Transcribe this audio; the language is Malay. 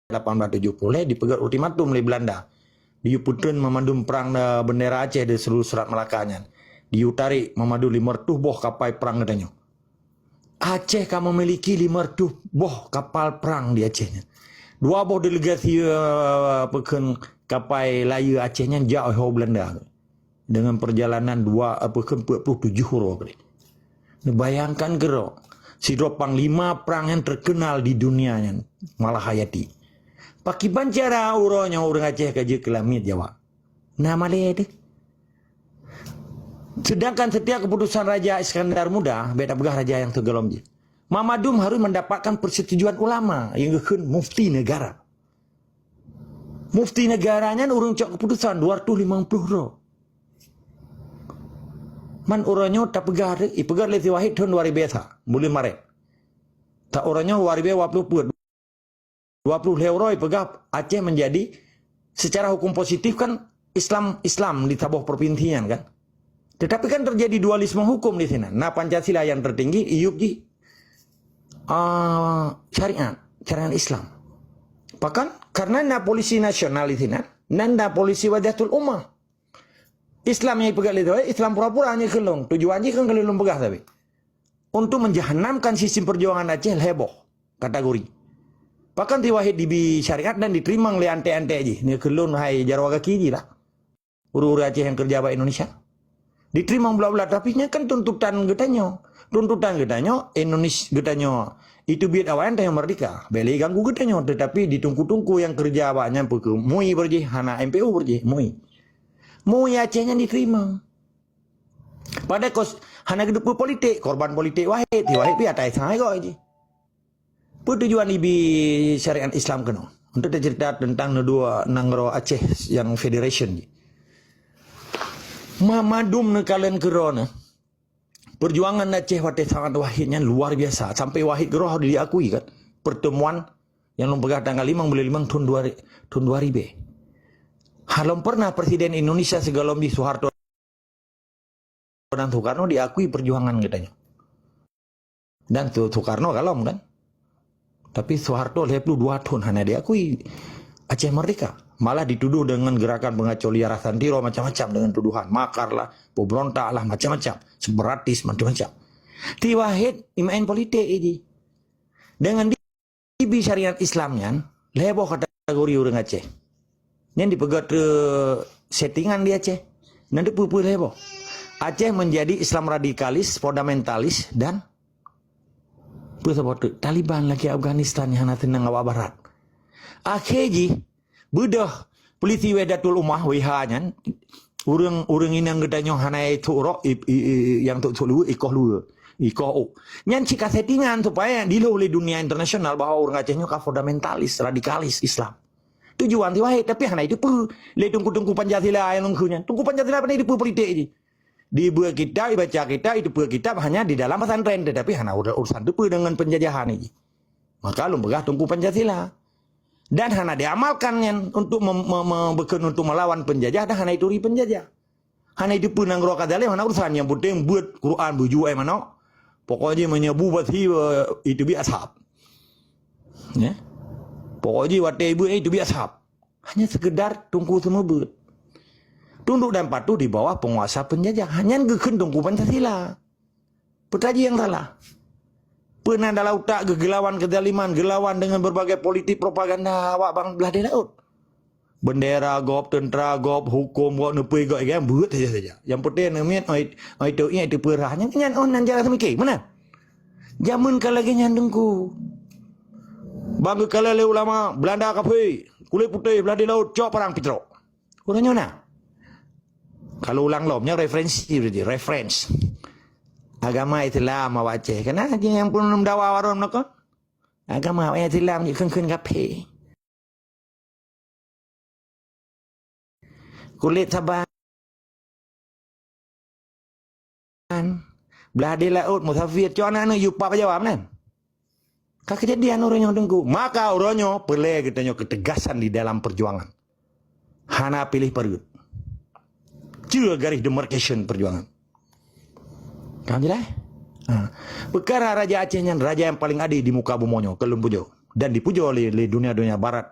1870 dipegat ultimatum oleh Belanda. Diuputun memandum perang bendera Aceh di seluruh Selat Melakanya. Diutarik memadu 500 boh kapal perang katanya. Aceh kan memiliki 500 boh kapal perang di Acehnya. 2 boh delegasi pekan kapal layar Acehnya jauh Belanda. Dengan perjalanan 47 huruf. Bayangkan gerok. Sidro panglima perang yang terkenal di dunianya. Malahayati. Pakiban cara uronya orang Aceh kerja kelamit Jawa. Nama dia itu. Sedangkan setiap keputusan Raja Iskandar Muda, beda begah raja yang tergelom je. Mamadum harus mendapatkan persetujuan ulama yang keun mufti negara. Mufti negaranya urung cok keputusan 250 roh. Man orangnya tak pegar, pegar lesi wahid tahun 2000 mulai Maret. Tak orangnya 2020 euro pegar Aceh menjadi secara hukum positif kan Islam di tabuh perpintian kan. Tetapi kan terjadi dualisme hukum di sini. Nah Pancasila yang tertinggi iup di syariat Islam. Bahkan karena na polisi nasional di sini, nanda polisi wadatul ummah. Islam yang pegang itu, Islam pura-pura hanya kelong. Tujuannya kan kelong pegang tapi untuk menjahanamkan sistem perjuangan Aceh heboh kategori. Bahkan diwahid di syariat dan diterima oleh ante-ante aja. Ini kelong hai jarwa kaki lah. Uru-uru Aceh yang kerja di Indonesia. Diterima belah-belah tapi kan tuntutan getanya Indonesia getanya itu biar awan yang merdeka beli ganggu getanya tetapi ditungku-tungku yang kerja banyak peke mui berje hana MPU berje mui Acehnya diterima pada kos hana hidup politik korban politik wahid pi atai sangai kok aja tujuan ibi syariat Islam kena untuk cerita tentang dua nangro Aceh yang federation Mamadum kalian kerana perjuangan Aceh waktu sangat wahidnya luar biasa sampai wahid geroh diakui kan pertemuan yang lompegat tanggal 5 bulan 5 tahun 2000 halam pernah Presiden Indonesia segalom di Soeharto dan Soekarno diakui perjuangan katanya dan Soekarno kalom kan tapi Soeharto 22 tahun hanya diakui Aceh merdeka malah dituduh dengan gerakan pengacau liar Santiro macam-macam dengan tuduhan makar lah, pemberontak lah macam-macam, separatis macam-macam. Tiwahid imain politik ini dengan di syariat Islamnya leboh kategori orang Aceh. Yang dipegat settingan di Aceh, nanti pupu leboh. Aceh menjadi Islam radikalis, fundamentalis dan Taliban lagi Afghanistan yang nanti nanggawa barat. Akhirnya bedah polisi wedatul umah WH-nya urang ini yang gedanya hanai turok yang tu lu ikoh nyan cika settingan supaya dilo oleh dunia internasional bahwa orang Acehnya ka fundamentalis radikalis Islam tujuan tiwahid tapi hanai itu pu le tungku Pancasila yang lengkunya tungku Pancasila apa itu politik ini di buah kita dibaca kita itu buah kita hanya di dalam pesantren tetapi hanya urusan itu dengan penjajahan ini maka lu begah tungku Pancasila dan hanya diamalkan untuk untuk melawan penjajah dan hanya itu penjajah hanya itu pun yang roh kadale mana urusan yang penting buat Quran buju mana pokoknya menyebu bati itu bi ashab ya pokoknya wate ibu itu bi ashab hanya sekedar tunggu semua buat tunduk dan patuh di bawah penguasa penjajah hanya gekeun tunggu Pancasila putaji yang salah pernah dalam utak kegelauan kezaliman gelauan dengan berbagai politik propaganda awak bang belah dia laut bendera gop tentera gop hukum gop nepi gop kan buat saja yang penting nemiat itu perahnya nyan nan jalan semikir mana zaman kala lagi nyandengku bangga kala le ulama Belanda kafe kulit putih belah di laut cok perang Petro urangnya mana kalau ulang lomnya referensi agama Islam awak Aceh karena yang pun dawa waron nak agama Islam ni keun kape kulit saban belah di laut musafir cona nu yupa jawab nan kejadian orangnya dengku maka orangnya pelai katanya ketegasan di dalam perjuangan hana pilih pergut cua garis demarcation perjuangan kamu jelas? Perkara Raja Acehnya raja yang paling adil di muka bumonyo, Kelumpujo. dan dipuja oleh dunia-dunia barat